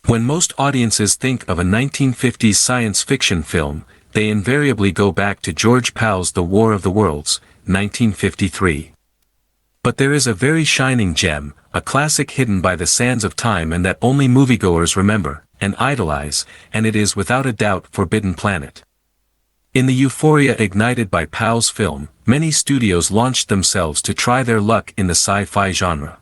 When most audiences think of a 1950s science fiction film, they invariably go back to George Pal's The War of the Worlds, 1953. But there is a very shining gem, a classic hidden by the sands of time and that only moviegoers remember and idolize, and it is without a doubt Forbidden Planet. In the euphoria ignited by Pal's film, many studios launched themselves to try their luck in the sci-fi genre.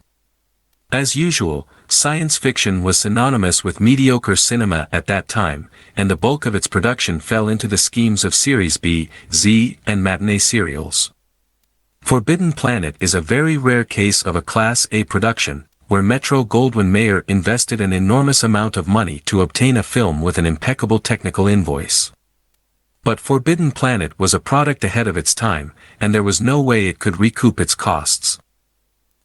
As usual, science fiction was synonymous with mediocre cinema at that time, and the bulk of its production fell into the schemes of Series B, Z, and matinee serials. Forbidden Planet is a very rare case of a Class A production, where Metro-Goldwyn-Mayer invested an enormous amount of money to obtain a film with an impeccable technical invoice. But Forbidden Planet was a product ahead of its time, and there was no way it could recoup its costs.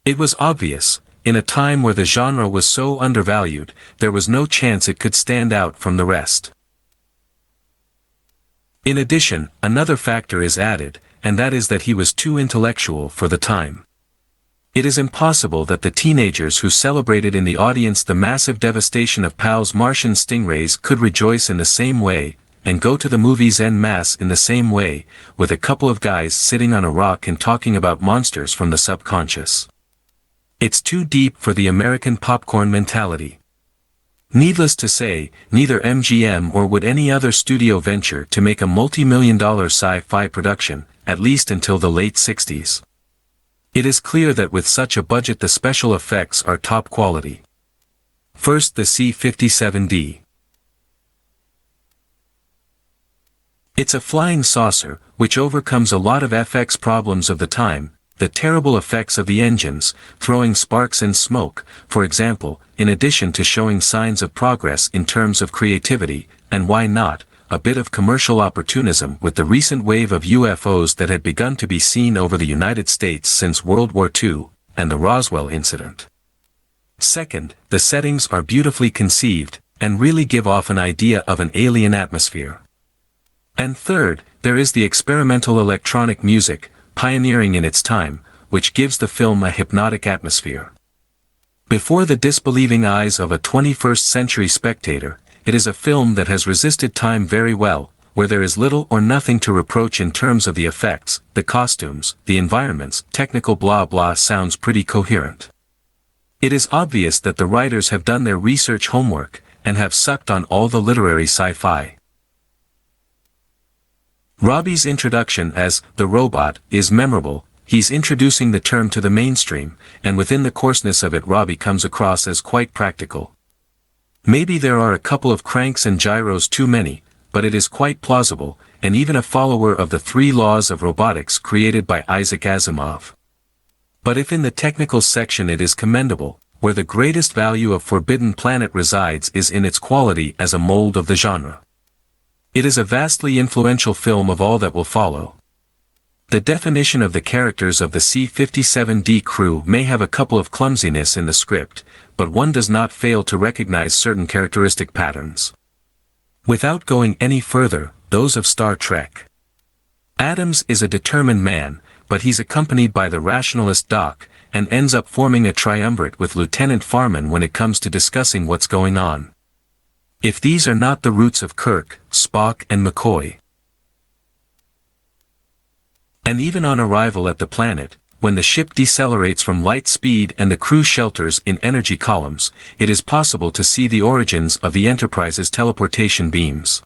It was obvious, in a time where the genre was so undervalued, there was no chance it could stand out from the rest. In addition, another factor is added, and that is that he was too intellectual for the time. It is impossible that the teenagers who celebrated in the audience the massive devastation of Pal's Martian stingrays could rejoice in the same way, and go to the movies en masse in the same way, with a couple of guys sitting on a rock and talking about monsters from the subconscious. It's too deep for the American popcorn mentality. Needless to say, neither MGM or would any other studio venture to make a multi-million-dollar sci-fi production, at least until the late 60s. It is clear that with such a budget the special effects are top quality. First, the C-57D. It's a flying saucer, which overcomes a lot of FX problems of the time, the terrible effects of the engines, throwing sparks and smoke, for example, in addition to showing signs of progress in terms of creativity, and why not, a bit of commercial opportunism with the recent wave of UFOs that had begun to be seen over the United States since World War II, and the Roswell incident. Second, the settings are beautifully conceived, and really give off an idea of an alien atmosphere. And third, there is the experimental electronic music, pioneering in its time, which gives the film a hypnotic atmosphere. Before the disbelieving eyes of a 21st-century spectator, it is a film that has resisted time very well, where there is little or nothing to reproach in terms of the effects, the costumes, the environments, technical blah blah sounds pretty coherent. It is obvious that the writers have done their research homework, and have sucked on all the literary sci-fi. Robbie's introduction as the robot is memorable. He's introducing the term to the mainstream, and within the coarseness of it Robbie comes across as quite practical. Maybe there are a couple of cranks and gyros too many, but it is quite plausible, and even a follower of the 3 laws of robotics created by Isaac Asimov. But if in the technical section it is commendable, where the greatest value of Forbidden Planet resides is in its quality as a mold of the genre. It is a vastly influential film of all that will follow. The definition of the characters of the C-57D crew may have a couple of clumsiness in the script, but one does not fail to recognize certain characteristic patterns. Without going any further, those of Star Trek. Adams is a determined man, but he's accompanied by the rationalist Doc, and ends up forming a triumvirate with Lieutenant Farman when it comes to discussing what's going on. If these are not the roots of Kirk, Spock and McCoy. And even on arrival at the planet, when the ship decelerates from light speed and the crew shelters in energy columns, it is possible to see the origins of the Enterprise's teleportation beams.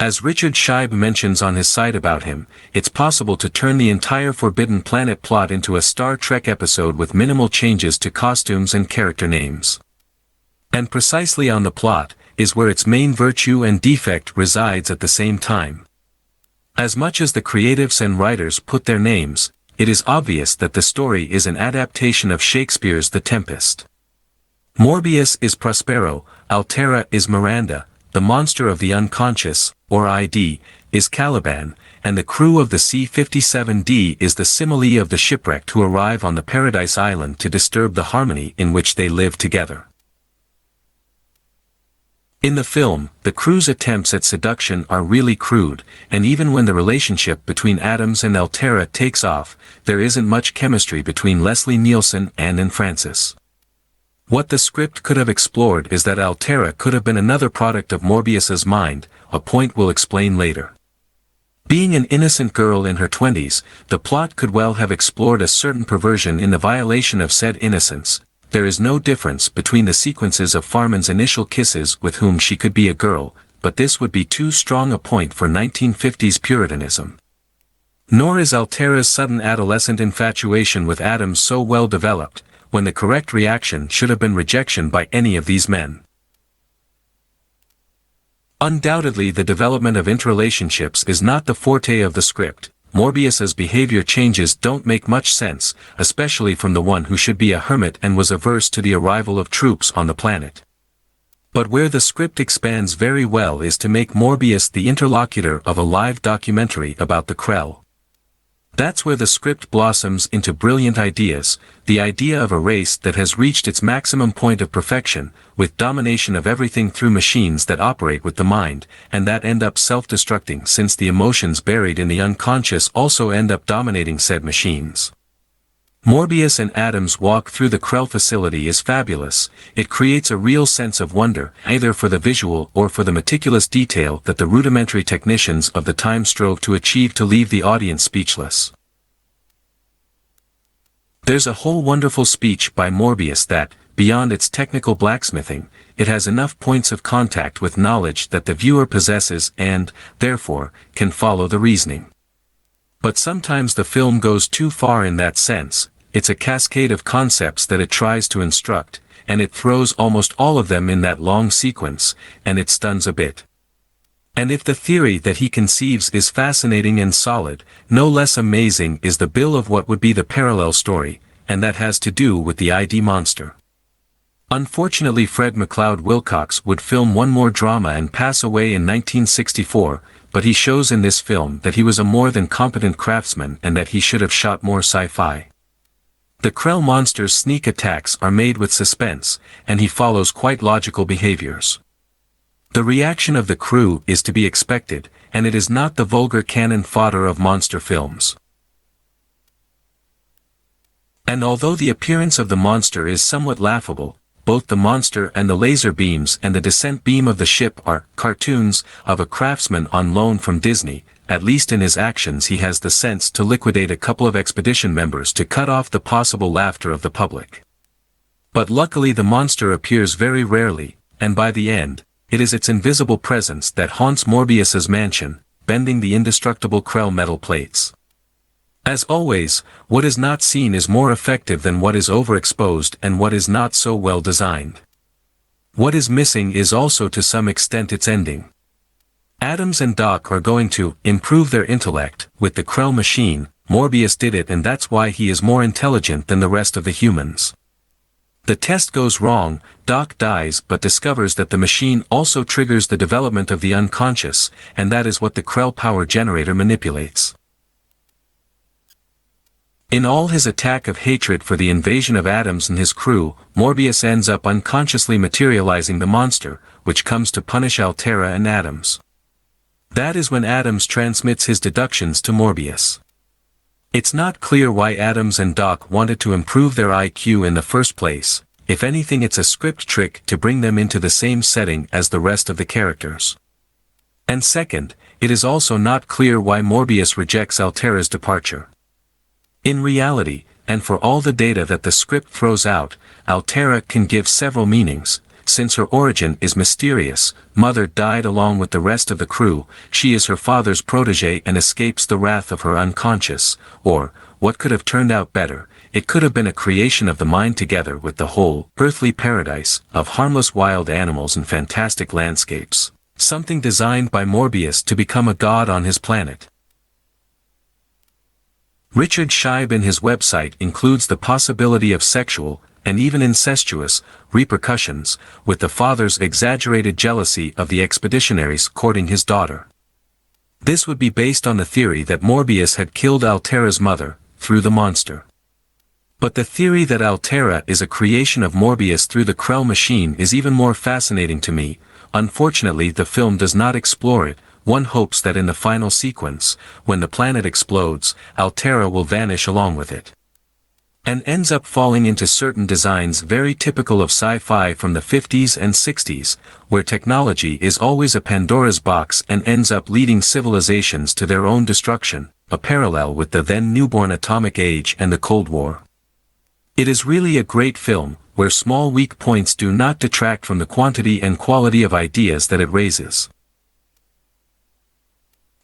As Richard Scheib mentions on his site about him, it's possible to turn the entire Forbidden Planet plot into a Star Trek episode with minimal changes to costumes and character names. And precisely on the plot, is where its main virtue and defect resides at the same time. As much as the creatives and writers put their names, it is obvious that the story is an adaptation of Shakespeare's The Tempest. Morbius is Prospero, Altera is Miranda, the monster of the unconscious, or ID, is Caliban, and the crew of the C-57D is the simile of the shipwrecked who arrive on the Paradise Island to disturb the harmony in which they live together. In the film, the crew's attempts at seduction are really crude, and even when the relationship between Adams and Altera takes off, there isn't much chemistry between Leslie Nielsen and Francis. What the script could have explored is that Altera could have been another product of Morbius's mind, a point we'll explain later. Being an innocent girl in her 20s, the plot could well have explored a certain perversion in the violation of said innocence. There is no difference between the sequences of Farman's initial kisses with whom she could be a girl, but this would be too strong a point for 1950s Puritanism. Nor is Altera's sudden adolescent infatuation with Adams so well developed, when the correct reaction should have been rejection by any of these men. Undoubtedly, the development of interrelationships is not the forte of the script. Morbius's behavior changes don't make much sense, especially from the one who should be a hermit and was averse to the arrival of troops on the planet. But where the script expands very well is to make Morbius the interlocutor of a live documentary about the Krell. That's where the script blossoms into brilliant ideas, the idea of a race that has reached its maximum point of perfection, with domination of everything through machines that operate with the mind, and that end up self-destructing since the emotions buried in the unconscious also end up dominating said machines. Morbius and Adams' walk through the Krell facility is fabulous. It creates a real sense of wonder, either for the visual or for the meticulous detail that the rudimentary technicians of the time strove to achieve to leave the audience speechless. There's a whole wonderful speech by Morbius that, beyond its technical blacksmithing, it has enough points of contact with knowledge that the viewer possesses and, therefore, can follow the reasoning. But sometimes the film goes too far in that sense. It's a cascade of concepts that it tries to instruct, and it throws almost all of them in that long sequence, and it stuns a bit. And if the theory that he conceives is fascinating and solid, no less amazing is the bill of what would be the parallel story, and that has to do with the ID monster. Unfortunately, Fred MacLeod Wilcox would film one more drama and pass away in 1964, but he shows in this film that he was a more than competent craftsman and that he should have shot more sci-fi. The Krell monster's sneak attacks are made with suspense, and he follows quite logical behaviors. The reaction of the crew is to be expected, and it is not the vulgar cannon fodder of monster films. And although the appearance of the monster is somewhat laughable, both the monster and the laser beams and the descent beam of the ship are cartoons of a craftsman on loan from Disney. At least in his actions he has the sense to liquidate a couple of expedition members to cut off the possible laughter of the public. But luckily the monster appears very rarely, and by the end, it is its invisible presence that haunts Morbius's mansion, bending the indestructible Krell metal plates. As always, what is not seen is more effective than what is overexposed and what is not so well designed. What is missing is also to some extent its ending. Adams and Doc are going to improve their intellect with the Krell machine. Morbius did it, and that's why he is more intelligent than the rest of the humans. The test goes wrong, Doc dies but discovers that the machine also triggers the development of the unconscious, and that is what the Krell power generator manipulates. In all his attack of hatred for the invasion of Adams and his crew, Morbius ends up unconsciously materializing the monster, which comes to punish Altera and Adams. That is when Adams transmits his deductions to Morbius. It's not clear why Adams and Doc wanted to improve their IQ in the first place. If anything, it's a script trick to bring them into the same setting as the rest of the characters. And second, it is also not clear why Morbius rejects Altera's departure. In reality, and for all the data that the script throws out, Altera can give several meanings. Since her origin is mysterious, Mother died along with the rest of the crew, she is her father's protege and escapes the wrath of her unconscious, or, what could have turned out better, it could have been a creation of the mind together with the whole earthly paradise of harmless wild animals and fantastic landscapes, something designed by Morbius to become a god on his planet. Richard Scheib in his website includes the possibility of sexual, and even incestuous, repercussions, with the father's exaggerated jealousy of the expeditionaries courting his daughter. This would be based on the theory that Morbius had killed Altera's mother, through the monster. But the theory that Altera is a creation of Morbius through the Krell machine is even more fascinating to me. Unfortunately, the film does not explore it. One hopes that in the final sequence, when the planet explodes, Altera will vanish along with it. and ends up falling into certain designs very typical of sci-fi from the 50s and 60s, where technology is always a Pandora's box and ends up leading civilizations to their own destruction, a parallel with the then newborn atomic age and the Cold War. It is really a great film, where small weak points do not detract from the quantity and quality of ideas that it raises.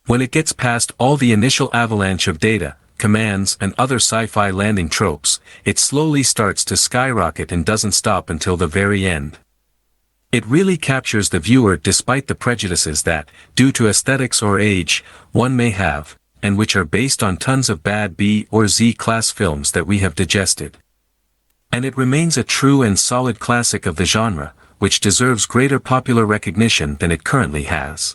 When it gets past all the initial avalanche of data, commands and other sci-fi landing tropes, it slowly starts to skyrocket and doesn't stop until the very end. It really captures the viewer despite the prejudices that, due to aesthetics or age, one may have, and which are based on tons of bad B or Z class films that we have digested. And it remains a true and solid classic of the genre, which deserves greater popular recognition than it currently has.